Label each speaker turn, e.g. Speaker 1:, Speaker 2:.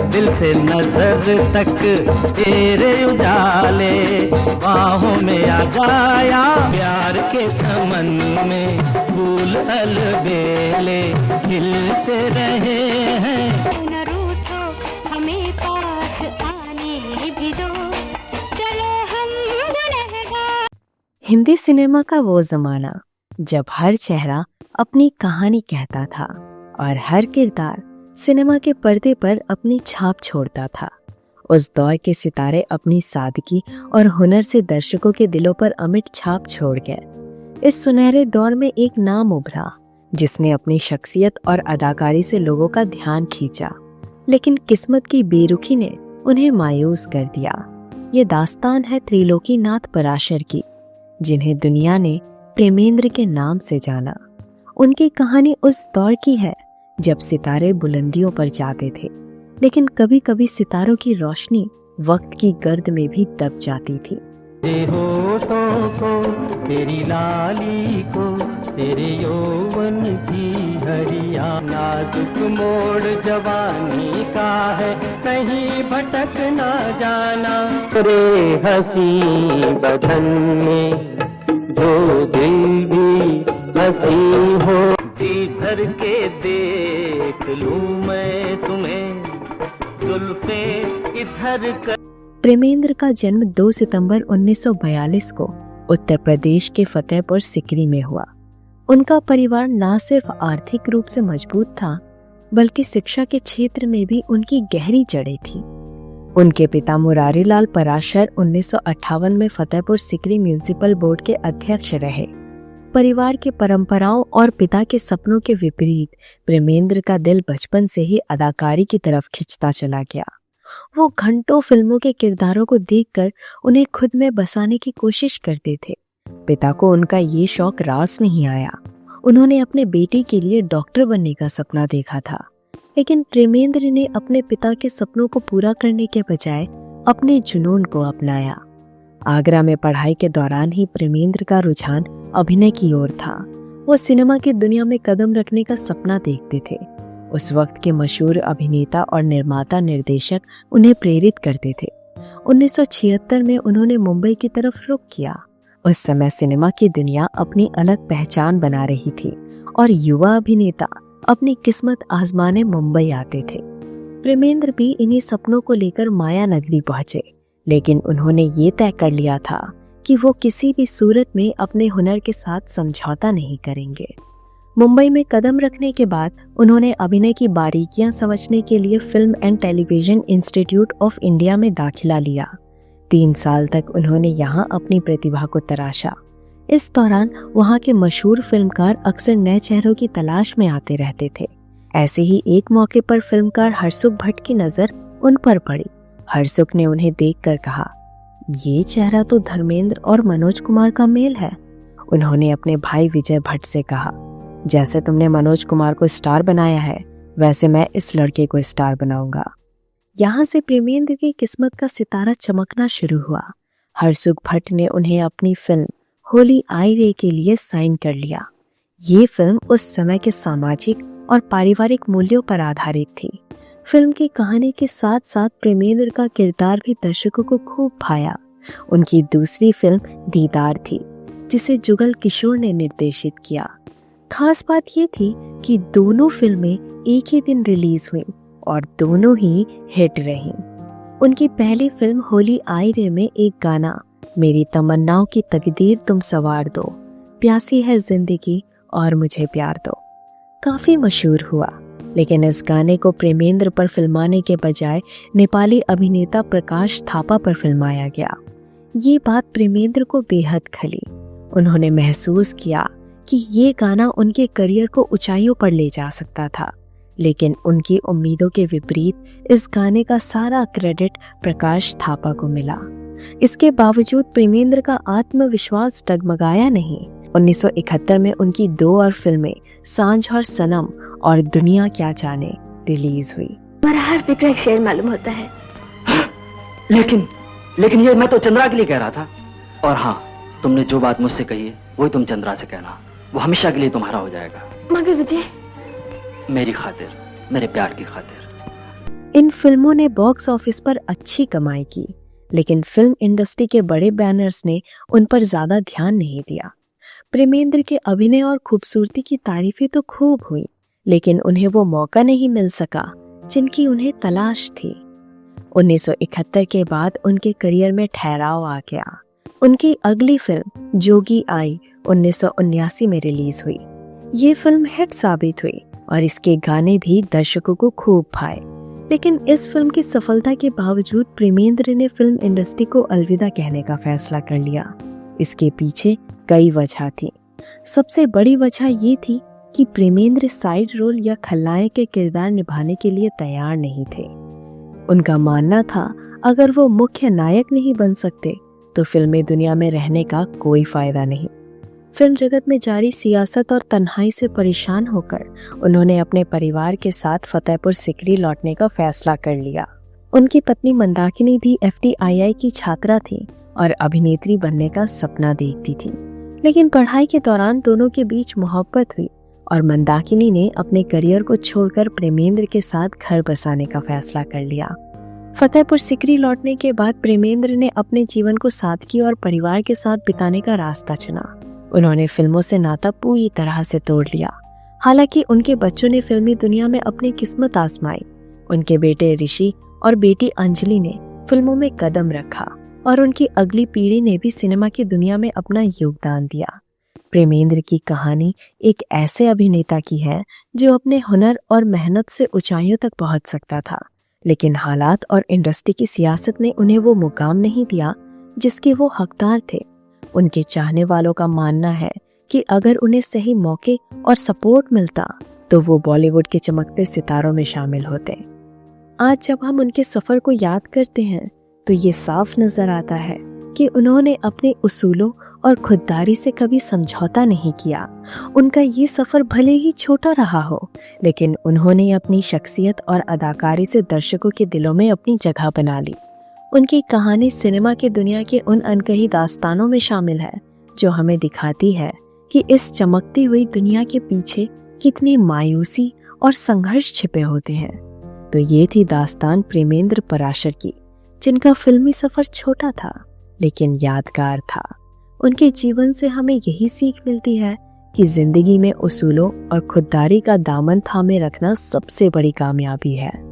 Speaker 1: दिल से नजर तक तेरे उजाले, बाहों में आ जाया प्यार के चमन में, फूल अलबेले खिलते रहे हैं।
Speaker 2: न रूठो हमें पास आने भी दो, चलो हम गुनहगार।
Speaker 3: हिंदी सिनेमा का वो जमाना जब हर चेहरा अपनी कहानी कहता था और हर किरदार सिनेमा के पर्दे पर अपनी छाप छोड़ता था। उस दौर के सितारे अपनी सादगी और हुनर से दर्शकों के दिलों पर अमिट छाप छोड़ गए। इस सुनहरे दौर में एक नाम उभरा जिसने अपनी शख्सियत और अदाकारी से लोगों का ध्यान खींचा, लेकिन किस्मत की बेरुखी ने उन्हें मायूस कर दिया। ये दास्तान है त्रिलोकीनाथ पराशर की, जिन्हें दुनिया ने प्रेमेंद्र के नाम से जाना। उनकी कहानी उस दौर की है जब सितारे बुलंदियों पर जाते थे, लेकिन कभी कभी सितारों की रोशनी वक्त की गर्द में भी दब जाती थी।
Speaker 1: तेरे होठों को, तेरी लाली को, तेरे यौवन की हरिया, नाजुक मोड़ जवानी का है, कहीं भटक ना जाना। तेरे हंसी बदन में जो दिल भी हंसी हो, जी भर के देख लूं मैं तुम्हें, जुल्फे इधर कर।
Speaker 3: प्रेमेंद्र का जन्म 2 सितंबर 1942 को उत्तर प्रदेश के फतेहपुर सिकरी में हुआ। उनका परिवार न सिर्फ आर्थिक रूप से मजबूत था, बल्कि शिक्षा के क्षेत्र में भी उनकी गहरी जड़ें थीं। उनके पिता मुरारीलाल पराशर 1958 में फतेहपुर सिकरी म्युनिसिपल बोर्ड के अध्यक्ष रहे। परिवार की परंपराओं और पिता के सपनों के विपरीत प्रेमेंद्र का दिल बचपन से ही अदाकारी की तरफ खिंचता चला गया। वो घंटों फिल्मों के किरदारों को देखकर उन्हें खुद में बसाने की कोशिश करते थे। पिता को उनका ये शौक रास नहीं आया। उन्होंने अपने बेटे के लिए डॉक्टर बनने का सपना देखा था, लेकिन प्रेमेंद्र ने अपने पिता के सपनों को पूरा करने के बजाय अपने जुनून को अपनाया। आगरा में पढ़ाई के दौरान ही प्रेमेंद्र का रुझान अभिनय की ओर था। वो सिनेमा की दुनिया में कदम रखने का सपना देखते थे। उस वक्त के मशहूर अभिनेता और निर्माता निर्देशक उन्हें प्रेरित करते थे। 1976 में उन्होंने मुंबई की तरफ रुख किया। उस समय सिनेमा की दुनिया अपनी अलग पहचान बना रही थी और युवा अभिनेता अपनी किस्मत आजमाने मुंबई आते थे। प्रेमेंद्र भी इन्हीं सपनों को लेकर माया नगरी पहुंचे, लेकिन उन्होंने ये तय कर लिया था कि वो किसी भी सूरत में अपने हुनर के साथ समझौता नहीं करेंगे। मुंबई में कदम रखने के बाद उन्होंने अभिनय की बारीकियां समझने के लिए film and television institute of India में दाखिला लिया। 3 साल तक उन्होंने यहाँ अपनी प्रतिभा को तराशा। इस दौरान वहाँ के मशहूर फिल्मकार अक्सर नए चेहरों की तलाश में आते रहते थे। ऐसे ही एक मौके पर फिल्मकार हरसुख भट्ट की नजर उन पर पड़ी। हरसुख ने उन्हें देखकर कहा, ये चेहरा तो धर्मेंद्र और मनोज कुमार का मेल है। उन्होंने अपने भाई विजय भट्ट से कहा, जैसे तुमने मनोज कुमार को स्टार बनाया है, वैसे मैं इस लड़के को स्टार बनाऊंगा। यहाँ से प्रेमेंद्र की किस्मत का सितारा चमकना शुरू हुआ। हरसुख भट्ट ने उन्हें अपनी फिल्म होली आई रे के लिए साइन कर लिया। ये फिल्म उस समय के सामाजिक और पारिवारिक मूल्यों पर आधारित थी। फिल्म की कहानी के साथ साथ प्रेमेंद्र का किरदार भी दर्शकों को खूब भाया। उनकी दूसरी फिल्म दीदार थी, जिसे जुगल किशोर ने निर्देशित किया। खास बात ये थी कि दोनों फिल्में एक ही दिन रिलीज हुई और दोनों ही हिट रहीं। उनकी पहली फिल्म होली आई रे में एक गाना, मेरी तमन्नाओं की तकदीर तुम सवार दो, प्यासी है जिंदगी और मुझे प्यार दो, काफी मशहूर हुआ। लेकिन इस गाने को प्रेमेंद्र पर फिल्माने के बजाय नेपाली अभिनेता प्रकाश थापा पर फिल्माया गया। ये बात प्रेमेंद्र को बेहद खली। उन्होंने महसूस किया कि ये गाना उनके करियर को ऊंचाइयों पर ले जा सकता था, लेकिन उनकी उम्मीदों के विपरीत इस गाने का सारा क्रेडिट प्रकाश थापा को मिला। इसके बावजूद प्रेमेंद्र का आत्मविश्वास डगमगाया नहीं। 1971 में उनकी 2 और फिल्में सांझ और सनम और दुनिया क्या जाने रिलीज हुई।
Speaker 2: तुम्हारा हर फिक्र एक शेर मालूम होता है।
Speaker 4: लेकिन ये मैं तो चंद्रा के लिए कह रहा था। और हाँ, तुमने जो बात मुझसे कही है वही तुम चंद्रा से कहना, वो हमेशा के लिए तुम्हारा हो जाएगा।
Speaker 2: मगर विजय,
Speaker 4: मेरी खातिर, मेरे प्यार की खातिर।
Speaker 3: इन फिल्मों ने बॉक्स ऑफिस पर अच्छी कमाई की, लेकिन फिल्म इंडस्ट्री के बड़े बैनर्स ने उन पर ज्यादा ध्यान नहीं दिया। प्रेमेंद्र के अभिनय और खूबसूरती की तारीफें तो खूब हुई, लेकिन उन्हें वो मौका नहीं मिल सका जिनकी उन्हें तलाश थी। 1971 के बाद उनके करियर में ठहराव आ गया। उनकी अगली फिल्म जोगी आई 1979 में रिलीज हुई। ये फिल्म हिट साबित हुई और इसके गाने भी दर्शकों को खूब भाए। लेकिन इस फिल्म की सफलता के बावजूद प्रेमेंद्र ने फिल्म इंडस्ट्री को अलविदा कहने का फैसला कर लिया। इसके पीछे कई वजह थी। सबसे बड़ी वजह ये थी कि प्रेमेंद्र साइड रोल या खलनायक के किरदार निभाने के लिए तैयार नहीं थे। उनका मानना था अगर वो मुख्य नायक नहीं बन सकते तो फिल्मी दुनिया में रहने का कोई फायदा नहीं। फिल्म जगत में जारी सियासत और तन्हाई से परेशान होकर उन्होंने अपने परिवार के साथ फतेहपुर सिकरी लौटने का फैसला कर लिया। उनकी पत्नी मंदाकिनी भी FTII की छात्रा थी और अभिनेत्री बनने का सपना देखती थी। लेकिन पढ़ाई के दौरान दोनों के बीच मोहब्बत हुई और मंदाकिनी ने अपने करियर को छोड़कर प्रेमेंद्र के साथ घर बसाने का फैसला कर लिया। फतेहपुर सिकरी लौटने के बाद प्रेमेंद्र ने अपने जीवन को सादगी और परिवार के साथ बिताने का रास्ता चुना। उन्होंने फिल्मों से नाता पूरी तरह से तोड़ लिया। हालांकि उनके बच्चों ने फिल्मी दुनिया में अपनी किस्मत आजमाई। उनके बेटे ऋषि और बेटी अंजलि ने फिल्मों में कदम रखा और उनकी अगली पीढ़ी ने भी सिनेमा की दुनिया में अपना योगदान दिया। प्रेमेंद्र की कहानी एक ऐसे अभिनेता की है जो अपने हुनर और मेहनत से ऊंचाइयों तक पहुंच सकता था, लेकिन हालात और इंडस्ट्री की सियासत ने उन्हें वो मुकाम नहीं दिया जिसके वो हकदार थे। उनके चाहने वालों का मानना है कि अगर उन्हें सही मौके और सपोर्ट मिलता तो वो बॉलीवुड के चमकते सितारों में शामिल होते। आज जब हम उनके सफर को याद करते हैं तो ये साफ नजर आता है कि उन्होंने अपने उसूलों और खुददारी से कभी समझौता नहीं किया। उनका ये सफर भले ही छोटा रहा हो, लेकिन उन्होंने अपनी शख्सियत और अदाकारी से दर्शकों के दिलों में अपनी जगह बना ली। उनकी कहानी सिनेमा की दुनिया के उन अनकही दास्तानों में शामिल है जो हमें दिखाती है कि इस चमकती हुई दुनिया के पीछे कितनी मायूसी और संघर्ष छिपे होते हैं। तो ये थी दास्तान प्रेमेंद्र पराशर की, जिनका फिल्मी सफर छोटा था लेकिन यादगार था। उनके जीवन से हमें यही सीख मिलती है कि जिंदगी में उसूलों और खुददारी का दामन थामे रखना सबसे बड़ी कामयाबी है।